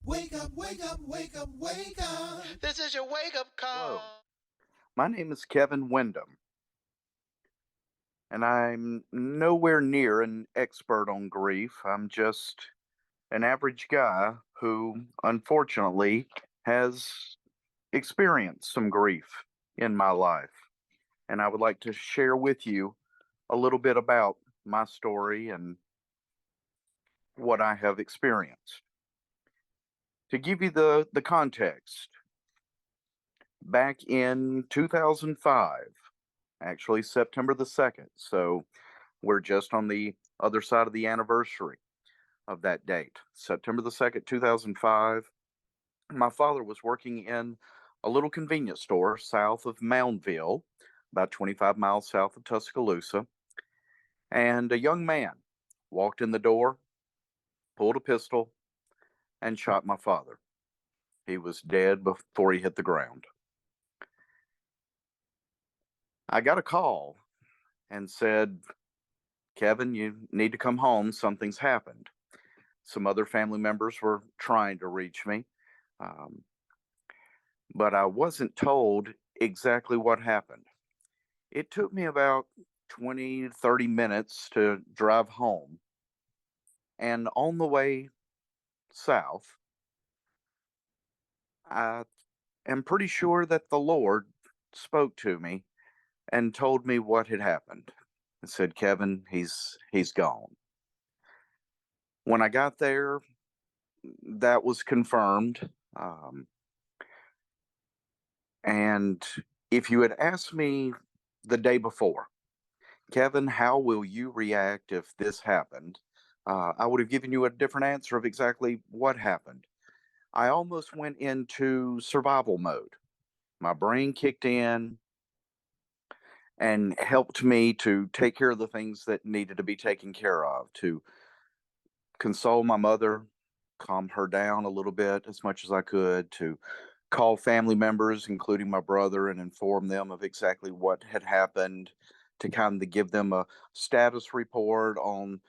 Wake up, wake up, wake up, wake up. This is your wake up Hello, call. my name is Kevin Wyndham, and I'm nowhere near an expert on grief. I'm just an average guy who, unfortunately, has experienced some grief in my life. And I would like to share with you a little bit about my story and what I have experienced. To give you the context, back in 2005, actually September the 2nd, so we're just on the other side of the anniversary of that date. September the 2nd, 2005. My father was working in a little convenience store south of Moundville, about 25 miles south of Tuscaloosa. And a young man walked in the door, pulled a pistol, and shot my father. He was dead before he hit the ground. I got a call and said, Kevin, you need to come home. Something's happened. Some other family members were trying to reach me. Um, but I wasn't told exactly what happened. It took me about 20, 30 minutes to drive home. And on the way south, I am pretty sure that the Lord spoke to me and told me what had happened. And said, Kevin, he's gone. When I got there, that was confirmed. And if you had asked me the day before, Kevin, how will you react if this happened? I would have given you a different answer of exactly what happened. I almost went into survival mode. My brain kicked in and helped me to take care of the things that needed to be taken care of, to console my mother, calm her down a little bit as much as I could, to call family members, including my brother, and inform them of exactly what had happened, to kind of give them a status report on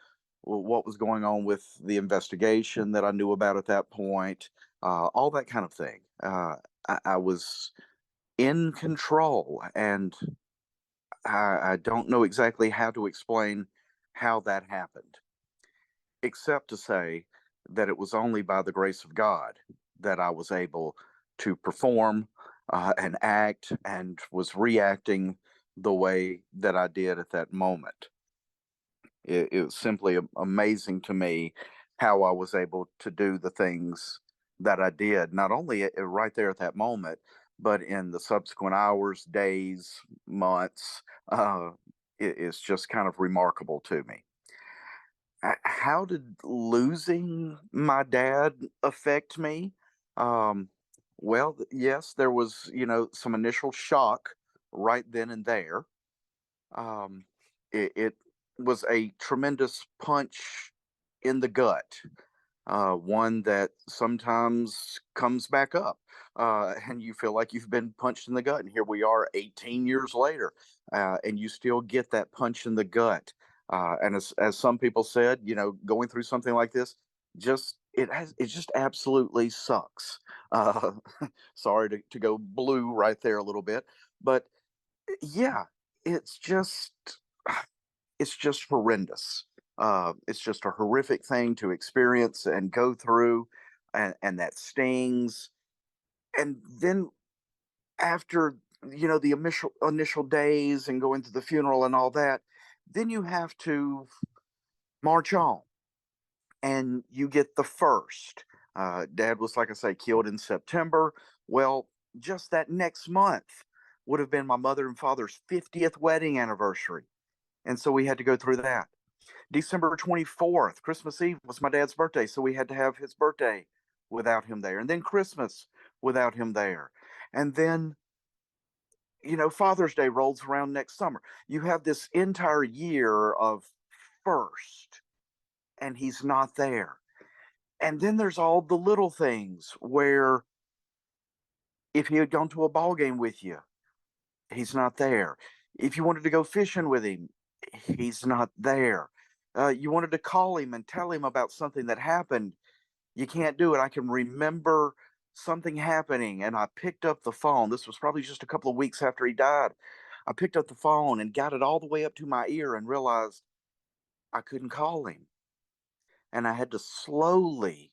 what was going on with the investigation that I knew about at that point, all that kind of thing. I was in control, and I don't know exactly how to explain how that happened, except to say that it was only by the grace of God that I was able to perform and act and was reacting the way that I did at that moment. It was simply amazing to me how I was able to do the things that I did, not only right there at that moment, but in the subsequent hours, days, months. It's just kind of remarkable to me. How did losing my dad affect me? Um, well, yes, there was, some initial shock right then and there. Um, it was a tremendous punch in the gut, one that sometimes comes back up, and you feel like you've been punched in the gut. And here we are 18 years later, and you still get that punch in the gut. And as some people said, going through something like this, it just absolutely sucks. Uh, sorry to go blue right there a little bit, but yeah, it's just it's just horrendous. It's just a horrific thing to experience and go through, and that stings. And then after the initial days and going to the funeral and all that, then you have to march on, and you get the first. Dad was, like I say, killed in September. Well, just that next month would have been my mother and father's 50th wedding anniversary. And so we had to go through that. December 24th, Christmas Eve, was my dad's birthday. So we had to have his birthday without him there. And then Christmas without him there. And then, Father's Day rolls around next summer. You have this entire year of first, and he's not there. And then there's all the little things where if he had gone to a ball game with you, he's not there. If you wanted to go fishing with him, he's not there. You wanted to call him and tell him about something that happened. You can't do it. I can remember something happening, and I picked up the phone. This was probably just a couple of weeks after he died. I picked up the phone and got it all the way up to my ear and realized I couldn't call him. And I had to slowly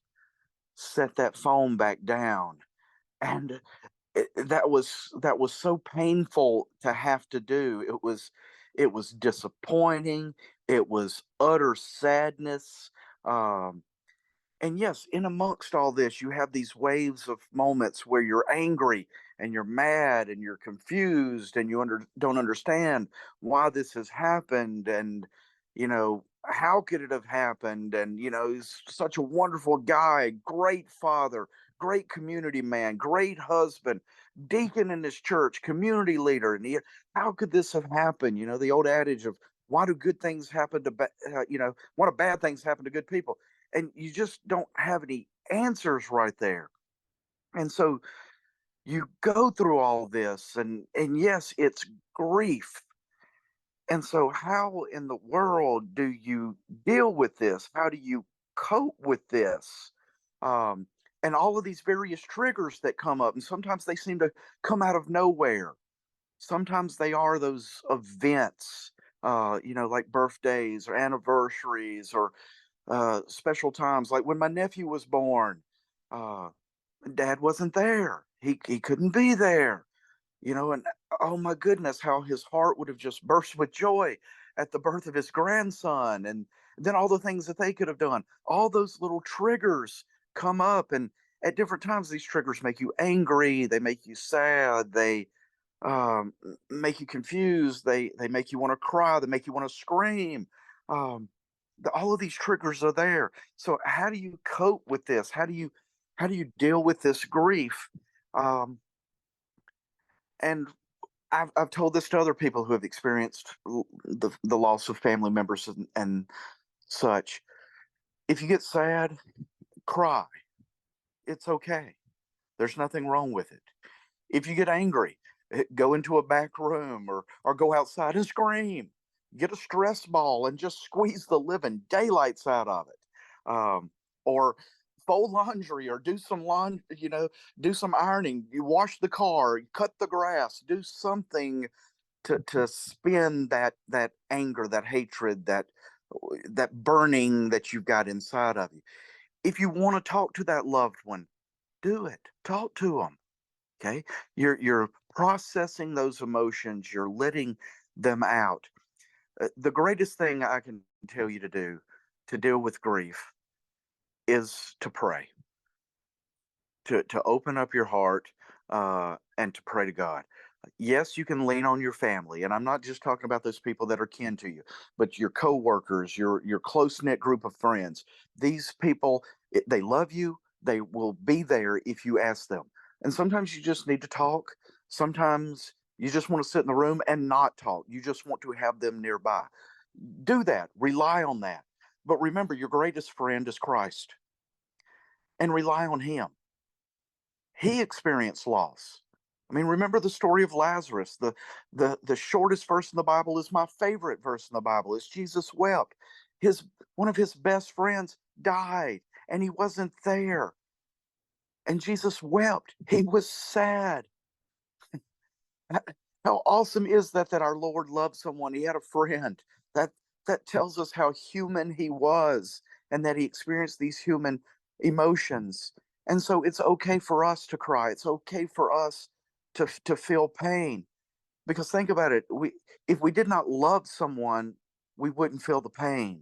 set that phone back down. And that was so painful to have to do. It was disappointing. It was utter sadness. Um, and yes, in amongst all this, you have these waves of moments where you're angry and you're mad and you're confused and you don't understand why this has happened. And, how could it have happened? And, he's such a wonderful guy, great father, great community man, great husband, deacon in his church, community leader. And how could this have happened? The old adage of why do good things happen to, why do bad things happen to good people? And you just don't have any answers right there. And so you go through all this, and yes, it's grief. And so how in the world do you deal with this? How do you cope with this? Um, and all of these various triggers that come up, and sometimes they seem to come out of nowhere. Sometimes they are those events, like birthdays or anniversaries or special times, like when my nephew was born. Uh, Dad wasn't there. He couldn't be there. And oh my goodness, how his heart would have just burst with joy at the birth of his grandson, and then all the things that they could have done. All those little triggers come up, and at different times, these triggers make you angry. They make you sad. They make you confused. They make you want to cry. They make you want to scream. Um, all of these triggers are there. So how do you cope with this? How do you deal with this grief? Um, and I've told this to other people who have experienced the loss of family members and such. If you get sad, cry. It's okay. There's nothing wrong with it. If you get angry, go into a back room or go outside and scream. Get a stress ball and just squeeze the living daylights out of it. Or fold laundry or do some laundry, do some ironing. You wash the car, you cut the grass, do something to spin that anger, that hatred, that burning that you've got inside of you. If you want to talk to that loved one, do it. Talk to them. Okay, you're processing those emotions. You're letting them out. The greatest thing I can tell you to do to deal with grief is to pray, to open up your heart, and to pray to God. Yes, you can lean on your family, and I'm not just talking about those people that are kin to you, but your coworkers, your close knit group of friends. These people, they love you. They will be there if you ask them. And sometimes you just need to talk. Sometimes you just want to sit in the room and not talk. You just want to have them nearby. Do that. Rely on that. But remember, your greatest friend is Christ, and rely on Him. He experienced loss. I mean, remember the story of Lazarus. The shortest verse in the Bible is my favorite verse in the Bible. It's Jesus wept. His One of his best friends died and he wasn't there. And Jesus wept. He was sad. How awesome is that our Lord loved someone? He had a friend. That that tells us how human he was and that he experienced these human emotions. And so it's okay for us to cry. It's okay for us to feel pain. Because think about it, we if we did not love someone, we wouldn't feel the pain.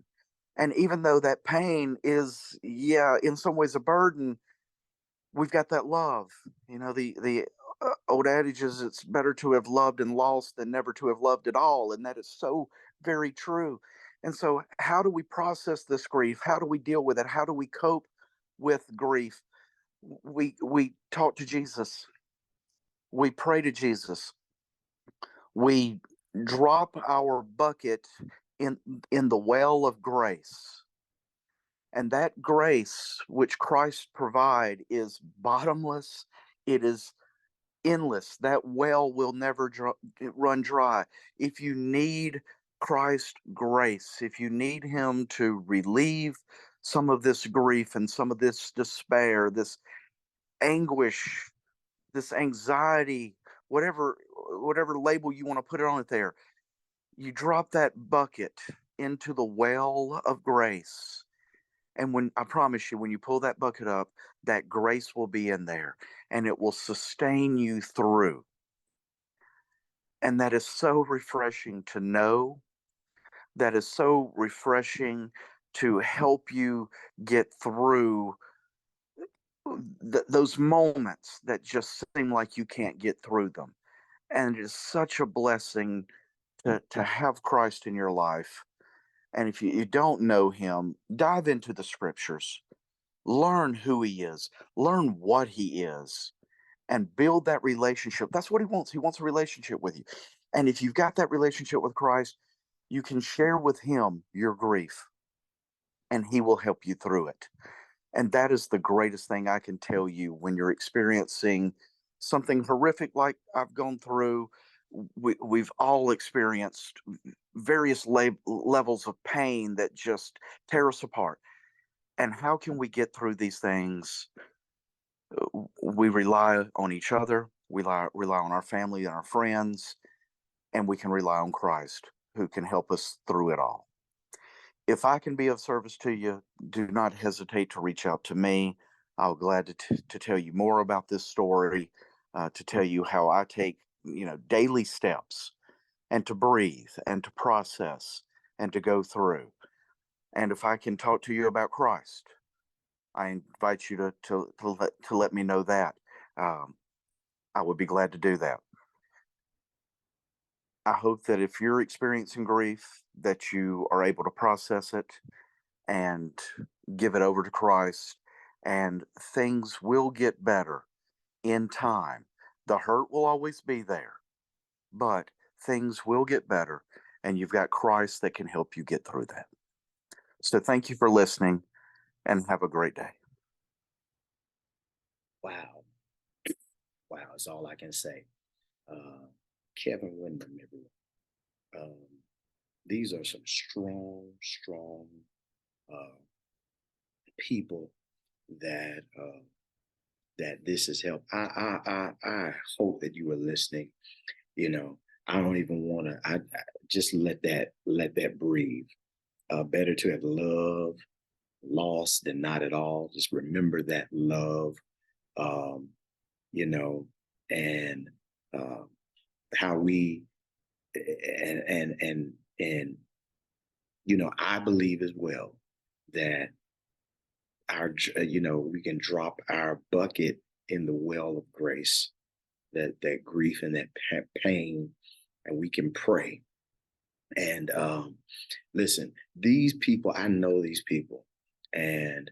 And even though that pain is, yeah, in some ways a burden, we've got that love. The old adage is it's better to have loved and lost than never to have loved at all, and that is so very true. And so, how do we process this grief? How do we deal with it? How do we cope with grief? We talk to Jesus. We pray to Jesus. We drop our bucket in in the well of grace, and that grace which Christ provide is bottomless. It is endless. That well will never run dry. If you need Christ grace, if you need him to relieve some of this grief and some of this despair, this anguish, this anxiety, whatever label you want to put it on it there, you drop that bucket into the well of grace. And when I promise you, when you pull that bucket up, that grace will be in there and it will sustain you through. And that is so refreshing to know. That is so refreshing to help you get through those moments that just seem like you can't get through them. And it is such a blessing to have Christ in your life. And if you don't know him, dive into the scriptures, learn who he is, learn what he is, and build that relationship. That's what he wants. He wants a relationship with you. And if you've got that relationship with Christ, you can share with him your grief and he will help you through it. And that is the greatest thing I can tell you when you're experiencing something horrific like I've gone through. We've all experienced various levels of pain that just tear us apart. And how can we get through these things? We rely on each other, we rely on our family and our friends, and we can rely on Christ who can help us through it all. If I can be of service to you, do not hesitate to reach out to me. I'll be glad to tell you more about this story, to tell you how I take daily steps and to breathe and to process and to go through. And if I can talk to you about Christ, I invite you to let me know that. I would be glad to do that. I hope that if you're experiencing grief, that you are able to process it and give it over to Christ, and things will get better in time. The hurt will always be there, but things will get better, and you've got Christ that can help you get through that. So thank you for listening, and have a great day. Wow. Wow. That's all I can say. Kevin Windham, everyone. These are some strong people that that this has helped. I hope that you are listening. I don't even want to. I just let that breathe. Better to have loved, lost than not at all. Just remember that love. Um, and how we and I believe as well that we can drop our bucket in the well of grace, that grief and that pain, and we can pray. And listen, these people, I know these people, and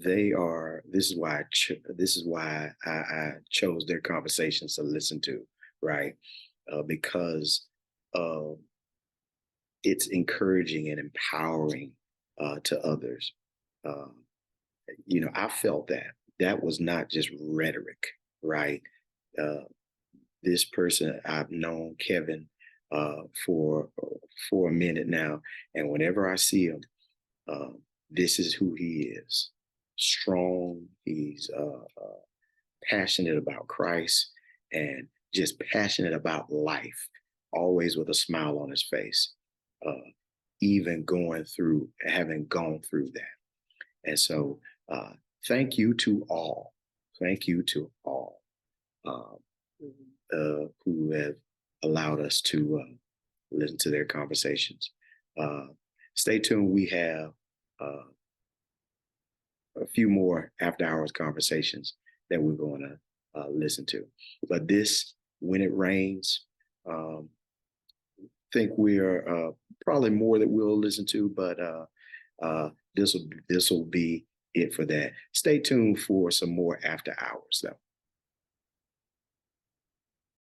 they are. This is why I chose their conversations to listen to, right? Because it's encouraging and empowering to others. I felt that was not just rhetoric, right? This person, I've known Kevin for a minute now, and whenever I see him, this is who he is. Strong. He's passionate about Christ and just passionate about life, always with a smile on his face, even having gone through that. And so thank you to all. Thank you to all who have allowed us to listen to their conversations. Stay tuned. We have a few more after hours conversations that we're going to listen to. But this, when it rains, think we're probably more that we'll listen to, but this will be it for that. Stay tuned for some more after hours though.